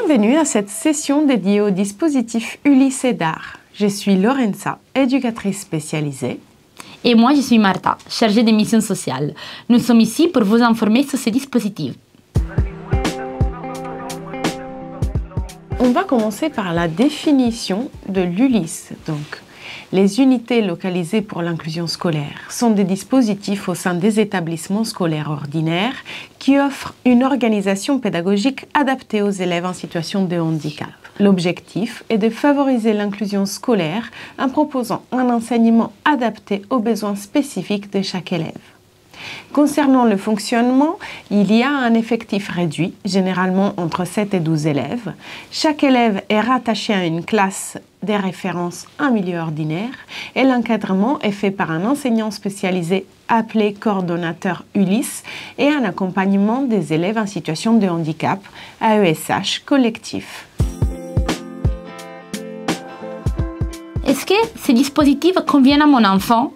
Bienvenue à cette session dédiée au dispositif Ulysse et DAR. Je suis Lorenza, éducatrice spécialisée. Et moi, je suis Martha, chargée des missions sociales. Nous sommes ici pour vous informer sur ces dispositifs. On va commencer par la définition de l'Ulysse. Donc, les unités localisées pour l'inclusion scolaire sont des dispositifs au sein des établissements scolaires ordinaires qui offrent une organisation pédagogique adaptée aux élèves en situation de handicap. L'objectif est de favoriser l'inclusion scolaire en proposant un enseignement adapté aux besoins spécifiques de chaque élève. Concernant le fonctionnement, il y a un effectif réduit, généralement entre 7 et 12 élèves. Chaque élève est rattaché à une classe de référence en milieu ordinaire et l'encadrement est fait par un enseignant spécialisé appelé coordonnateur Ulysse et un accompagnement des élèves en situation de handicap, AESH collectif. Est-ce que ces dispositifs conviennent à mon enfant?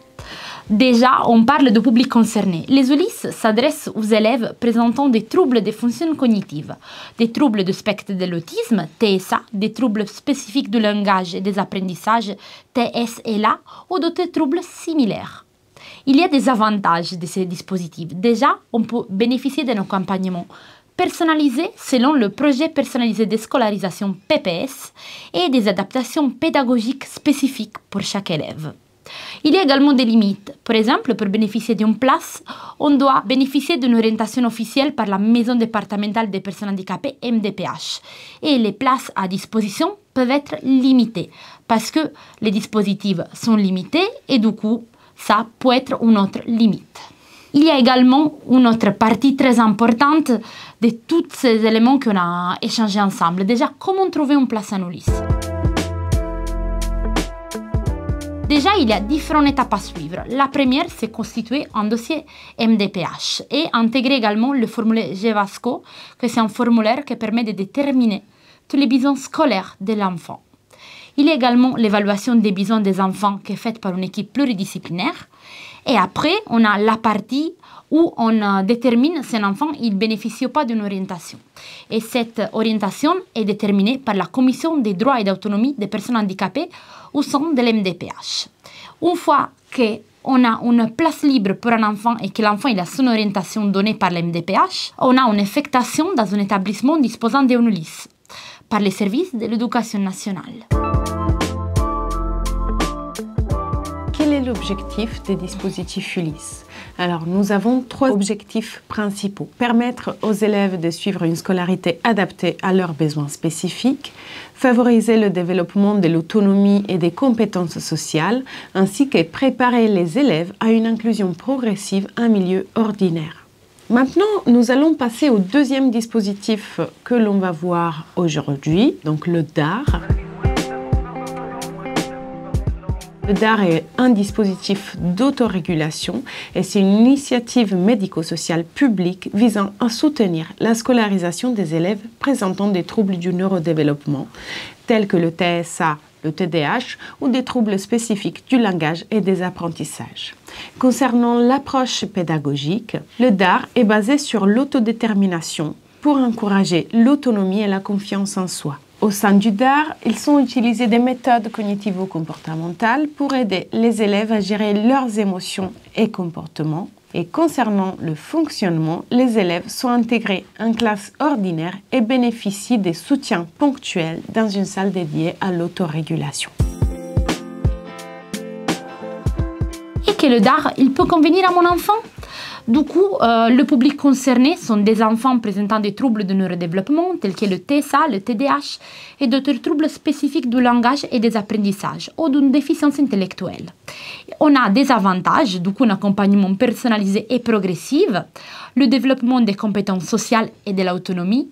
Déjà, on parle de public concerné. Les Ulysse s'adressent aux élèves présentant des troubles des fonctions cognitives, des troubles du spectre de l'autisme, TSA, des troubles spécifiques du langage et des apprentissages, TSLA, ou d'autres troubles similaires. Il y a des avantages de ces dispositifs. Déjà, on peut bénéficier d'un accompagnement personnalisé selon le projet personnalisé de scolarisation PPS et des adaptations pédagogiques spécifiques pour chaque élève. Il y a également des limites. Par exemple, pour bénéficier d'une place, on doit bénéficier d'une orientation officielle par la Maison départementale des personnes handicapées MDPH. Et les places à disposition peuvent être limitées parce que les dispositifs sont limités et du coup, ça peut être une autre limite. Il y a également une autre partie très importante de tous ces éléments qu'on a échangés ensemble. Déjà, comment trouver une place en Ulysse? Déjà, il y a différentes étapes à suivre. La première, c'est constituer un dossier MDPH et intégrer également le formulaire GEVASCO, que c'est un formulaire qui permet de déterminer tous les besoins scolaires de l'enfant. Il y a également l'évaluation des besoins des enfants qui est faite par une équipe pluridisciplinaire. Et après, on a la partie où on détermine si un enfant il bénéficie ou pas d'une orientation. Et cette orientation est déterminée par la Commission des droits et d'autonomie des personnes handicapées au sein de l'MDPH. Une fois qu'on a une place libre pour un enfant et que l'enfant a son orientation donnée par l'MDPH, on a une affectation dans un établissement disposant d'un Ulysse par les services de l'éducation nationale. Quel est l'objectif des dispositifs Ulysse? Alors, nous avons 3 objectifs principaux. Permettre aux élèves de suivre une scolarité adaptée à leurs besoins spécifiques, favoriser le développement de l'autonomie et des compétences sociales, ainsi que préparer les élèves à une inclusion progressive en milieu ordinaire. Maintenant, nous allons passer au deuxième dispositif que l'on va voir aujourd'hui, donc le DAR. Le DAR est un dispositif d'autorégulation et c'est une initiative médico-sociale publique visant à soutenir la scolarisation des élèves présentant des troubles du neurodéveloppement tels que le TSA, le TDAH ou des troubles spécifiques du langage et des apprentissages. Concernant l'approche pédagogique, le DAR est basé sur l'autodétermination pour encourager l'autonomie et la confiance en soi. Au sein du DAR, ils sont utilisés des méthodes cognitivo-comportementales pour aider les élèves à gérer leurs émotions et comportements. Et concernant le fonctionnement, les élèves sont intégrés en classe ordinaire et bénéficient des soutiens ponctuels dans une salle dédiée à l'autorégulation. Et que le DAR, il peut convenir à mon enfant? Du coup, le public concerné sont des enfants présentant des troubles de neurodéveloppement tels que le TSA, le TDAH et d'autres troubles spécifiques du langage et des apprentissages ou d'une déficience intellectuelle. On a des avantages, du coup un accompagnement personnalisé et progressif, le développement des compétences sociales et de l'autonomie.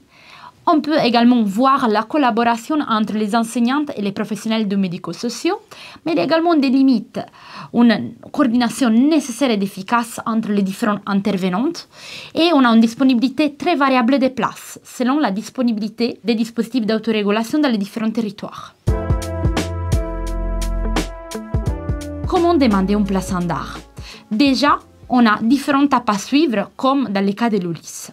On peut également voir la collaboration entre les enseignantes et les professionnels de médico-sociaux, mais il y a également des limites, une coordination nécessaire et efficace entre les différentes intervenantes et on a une disponibilité très variable des places selon la disponibilité des dispositifs d'autorégulation dans les différents territoires. Comment demander une place en DAR? Déjà, on a différentes étapes à suivre comme dans le cas de l'Ulysse.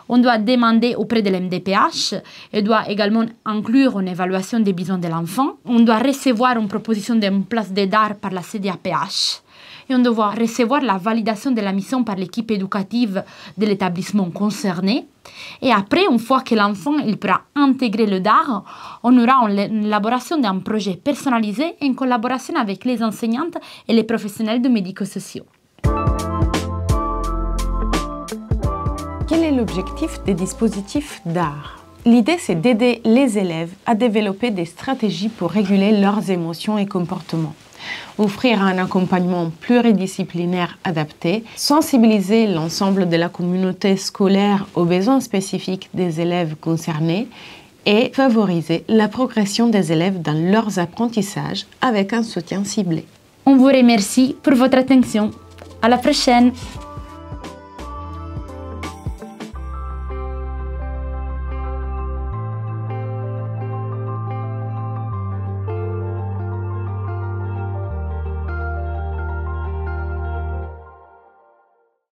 On doit demander auprès de l'MDPH et doit également inclure une évaluation des besoins de l'enfant. On doit recevoir une proposition d'une place de DAR par la CDAPH. Et on doit recevoir la validation de la mission par l'équipe éducative de l'établissement concerné. Et après, une fois que l'enfant il pourra intégrer le DAR, on aura l'élaboration d'un projet personnalisé en collaboration avec les enseignantes et les professionnels de médico-sociaux. Quel est l'objectif des dispositifs DAR? L'idée, c'est d'aider les élèves à développer des stratégies pour réguler leurs émotions et comportements, offrir un accompagnement pluridisciplinaire adapté, sensibiliser l'ensemble de la communauté scolaire aux besoins spécifiques des élèves concernés et favoriser la progression des élèves dans leurs apprentissages avec un soutien ciblé. On vous remercie pour votre attention. À la prochaine!